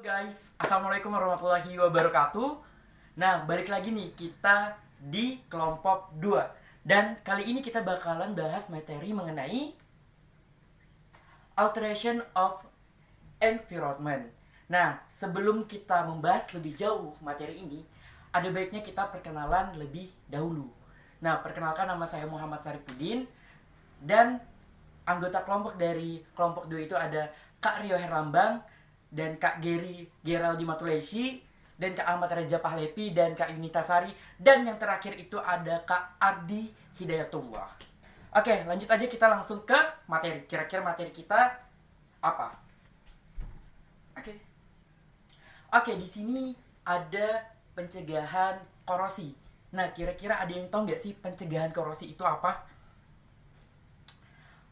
Guys, assalamualaikum warahmatullahi wabarakatuh. Nah, balik lagi nih kita di kelompok 2. Dan kali ini kita bakalan bahas materi mengenai alteration of environment. Nah, sebelum kita membahas lebih jauh materi ini, ada baiknya kita perkenalan lebih dahulu. Nah, perkenalkan, nama saya Muhammad Saripudin dan anggota kelompok dari kelompok 2 itu ada Kak Rio Herlambang dan Kak Geraldi Matulesi dan Kak Ahmad Reza Pahlepi dan Kak Yunita Sari, dan yang terakhir itu ada Kak Ardi Hidayatullah. Oke, lanjut aja, kita langsung ke materi. Kira-kira materi kita apa? Oke. Oke, di sini ada pencegahan korosi. Nah, kira-kira ada yang tahu nggak sih pencegahan korosi itu apa?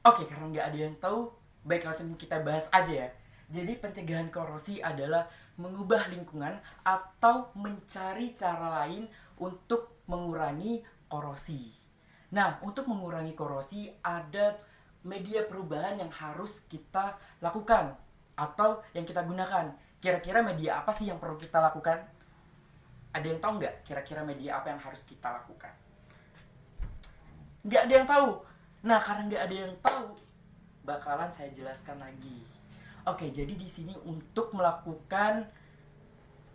Oke, karena nggak ada yang tahu, baik langsung kita bahas aja ya. Jadi pencegahan korosi adalah mengubah lingkungan atau mencari cara lain untuk mengurangi korosi. Nah, untuk mengurangi korosi ada media perubahan yang harus kita lakukan atau yang kita gunakan. Kira-kira media apa sih yang perlu kita lakukan? Ada yang tahu nggak kira-kira media apa yang harus kita lakukan? Nggak ada yang tahu. Nah, karena nggak ada yang tahu, bakalan saya jelaskan lagi. Oke, jadi di sini untuk melakukan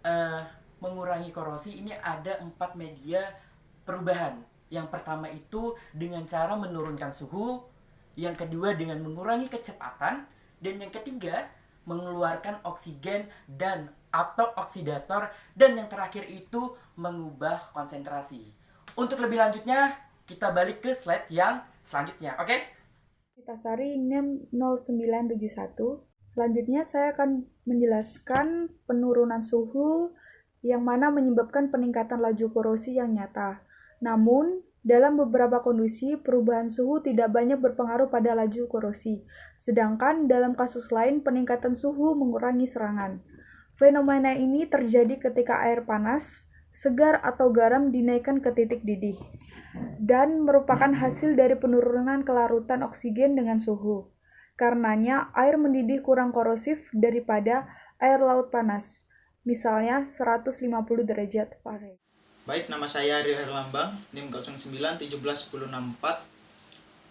eh, mengurangi korosi ini ada 4 media perubahan. Yang pertama itu dengan cara menurunkan suhu, yang kedua dengan mengurangi kecepatan, dan yang ketiga mengeluarkan oksigen dan atau oksidator, dan yang terakhir itu mengubah konsentrasi. Untuk lebih lanjutnya, kita balik ke slide yang selanjutnya, oke? Sari NIM 0971. Selanjutnya saya akan menjelaskan penurunan suhu yang mana menyebabkan peningkatan laju korosi yang nyata. Namun, dalam beberapa kondisi, perubahan suhu tidak banyak berpengaruh pada laju korosi. Sedangkan dalam kasus lain, peningkatan suhu mengurangi serangan. Fenomena ini terjadi ketika air panas, segar atau garam dinaikkan ke titik didih dan merupakan hasil dari penurunan kelarutan oksigen dengan suhu. Karenanya, air mendidih kurang korosif daripada air laut panas, misalnya 150 derajat Fahrenheit. Baik, nama saya Rio Herlambang, NIM 09171064.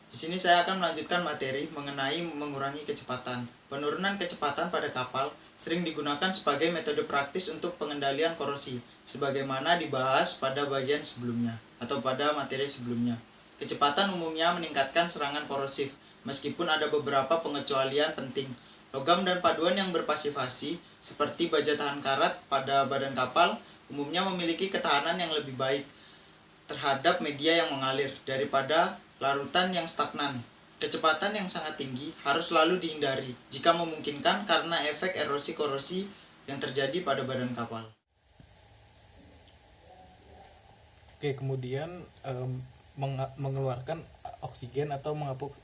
Di sini saya akan melanjutkan materi mengenai mengurangi kecepatan. Penurunan kecepatan pada kapal sering digunakan sebagai metode praktis untuk pengendalian korosi, sebagaimana dibahas pada bagian sebelumnya atau pada materi sebelumnya. Kecepatan umumnya meningkatkan serangan korosif, meskipun ada beberapa pengecualian penting. Logam dan paduan yang berpasifasi, seperti baja tahan karat pada badan kapal, umumnya memiliki ketahanan yang lebih baik terhadap media yang mengalir daripada larutan yang stagnan. Kecepatan yang sangat tinggi harus selalu dihindari jika memungkinkan karena efek erosi korosi yang terjadi pada badan kapal. Oke, kemudian mengeluarkan oksigen atau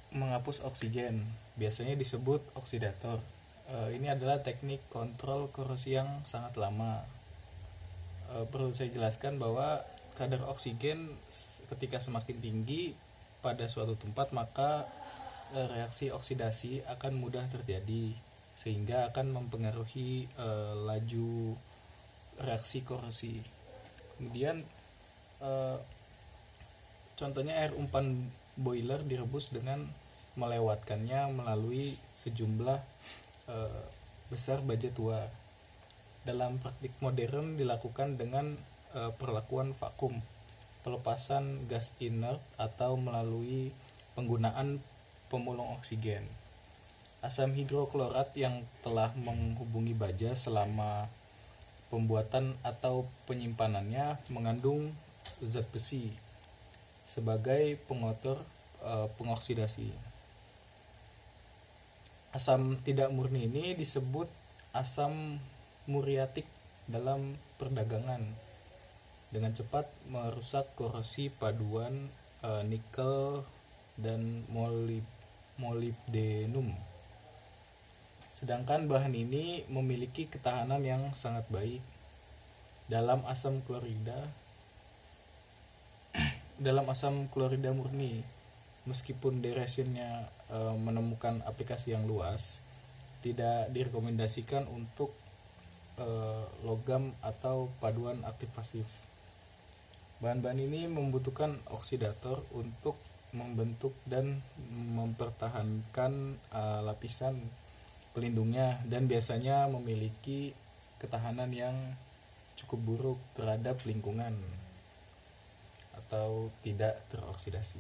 menghapus oksigen, biasanya disebut oksidator. Ini adalah teknik kontrol korosi yang sangat lama. Perlu saya jelaskan bahwa kadar oksigen ketika semakin tinggi pada suatu tempat, maka reaksi oksidasi akan mudah terjadi, sehingga akan mempengaruhi laju reaksi korosi. Kemudian contohnya air umpan boiler direbus dengan melewatkannya melalui sejumlah besar baja tua. Dalam praktik modern dilakukan dengan perlakuan vakum, pelepasan gas inert, atau melalui penggunaan pemulung oksigen. Asam hidroklorat yang telah menghubungi baja selama pembuatan atau penyimpanannya mengandung zat besi sebagai pengoksidasi. Asam tidak murni ini disebut asam muriatik dalam perdagangan, dengan cepat merusak korosi paduan nikel dan molybdenum. Sedangkan bahan ini memiliki ketahanan yang sangat baik. Dalam asam klorida murni, meskipun resinnya menemukan aplikasi yang luas, tidak direkomendasikan untuk logam atau paduan aktif pasif. Bahan-bahan ini membutuhkan oksidator untuk membentuk dan mempertahankan lapisan pelindungnya, dan biasanya memiliki ketahanan yang cukup buruk terhadap lingkungan atau tidak teroksidasi.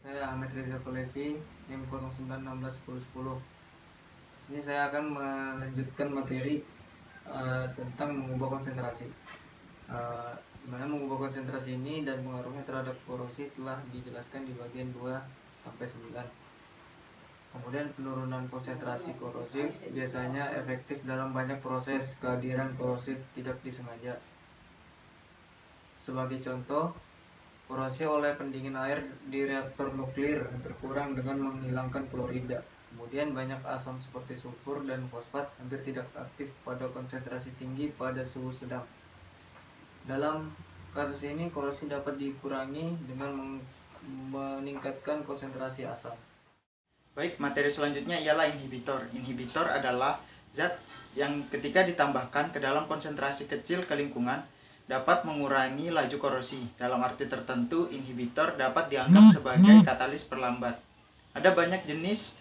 Saya Ahmed Reza Kolevi, NIM 09161010. Sini saya akan melanjutkan materi tentang mengubah konsentrasi. Dimana mengubah konsentrasi ini dan pengaruhnya terhadap korosi telah dijelaskan di bagian 2 sampai 9. Kemudian penurunan konsentrasi korosif biasanya efektif dalam banyak proses kehadiran korosif tidak disengaja. Sebagai contoh, korosi oleh pendingin air di reaktor nuklir berkurang dengan menghilangkan klorida. Kemudian banyak asam seperti sulfur dan fosfat hampir tidak aktif pada konsentrasi tinggi pada suhu sedang. Dalam kasus ini korosi dapat dikurangi dengan meningkatkan konsentrasi asam. Baik, materi selanjutnya ialah inhibitor. Inhibitor adalah zat yang ketika ditambahkan ke dalam konsentrasi kecil ke lingkungan dapat mengurangi laju korosi. Dalam arti tertentu, inhibitor dapat dianggap sebagai katalis perlambat. Ada banyak jenis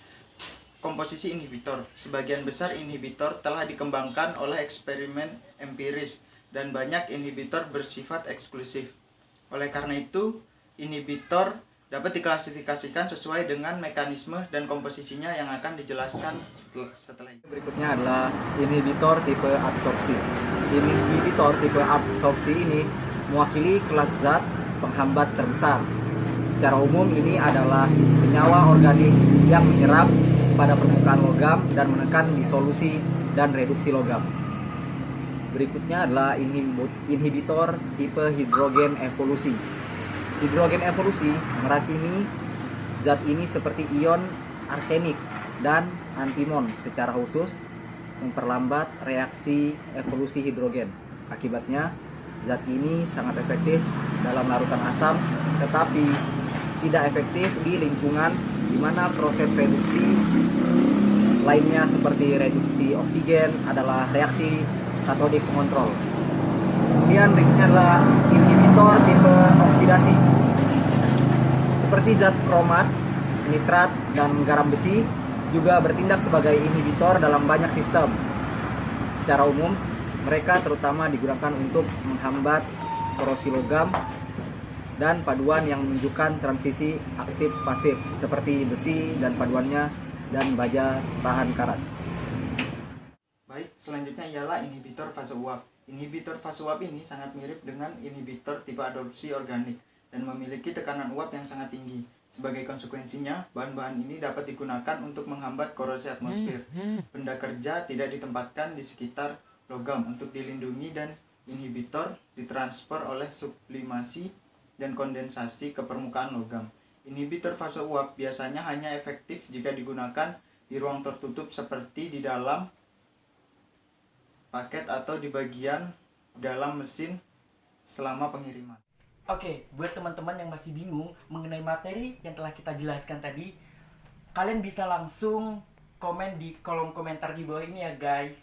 komposisi inhibitor. Sebagian besar inhibitor telah dikembangkan oleh eksperimen empiris dan banyak inhibitor bersifat eksklusif. Oleh karena itu, inhibitor dapat diklasifikasikan sesuai dengan mekanisme dan komposisinya yang akan dijelaskan setelah ini. Berikutnya adalah inhibitor tipe absorpsi. Inhibitor tipe absorpsi ini mewakili kelas zat penghambat terbesar. Secara umum ini adalah senyawa organik yang menyerap pada permukaan logam dan menekan disolusi dan reduksi logam. Berikutnya adalah inhibitor tipe hidrogen evolusi. Hidrogen evolusi meracuni zat ini seperti ion arsenik dan antimon, secara khusus memperlambat reaksi evolusi hidrogen. Akibatnya, zat ini sangat efektif dalam larutan asam, tetapi tidak efektif di lingkungan di mana proses reduksi lainnya seperti reduksi oksigen adalah reaksi katodik pengontrol. Kemudian berikutnya adalah inhibitor tipe oksidasi. Seperti zat kromat, nitrat, dan garam besi juga bertindak sebagai inhibitor dalam banyak sistem. Secara umum, mereka terutama digunakan untuk menghambat korosi logam dan paduan yang menunjukkan transisi aktif pasif seperti besi dan paduannya dan baja tahan karat. Baik, selanjutnya ialah inhibitor fase uap. Inhibitor fase uap ini sangat mirip dengan inhibitor tipe adsorpsi organik dan memiliki tekanan uap yang sangat tinggi. Sebagai konsekuensinya, bahan-bahan ini dapat digunakan untuk menghambat korosi atmosfer. Benda kerja tidak ditempatkan di sekitar logam untuk dilindungi dan inhibitor ditransfer oleh sublimasi dan kondensasi ke permukaan logam. Inhibitor fase uap biasanya hanya efektif jika digunakan di ruang tertutup seperti di dalam paket atau di bagian dalam mesin selama pengiriman. Oke, buat teman-teman yang masih bingung mengenai materi yang telah kita jelaskan tadi, kalian bisa langsung komen di kolom komentar di bawah ini ya guys.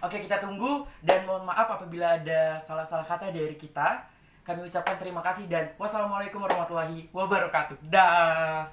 Oke, kita tunggu dan mohon maaf apabila ada salah-salah kata dari kita. Kami ucapkan terima kasih dan wassalamualaikum warahmatullahi wabarakatuh. Dah.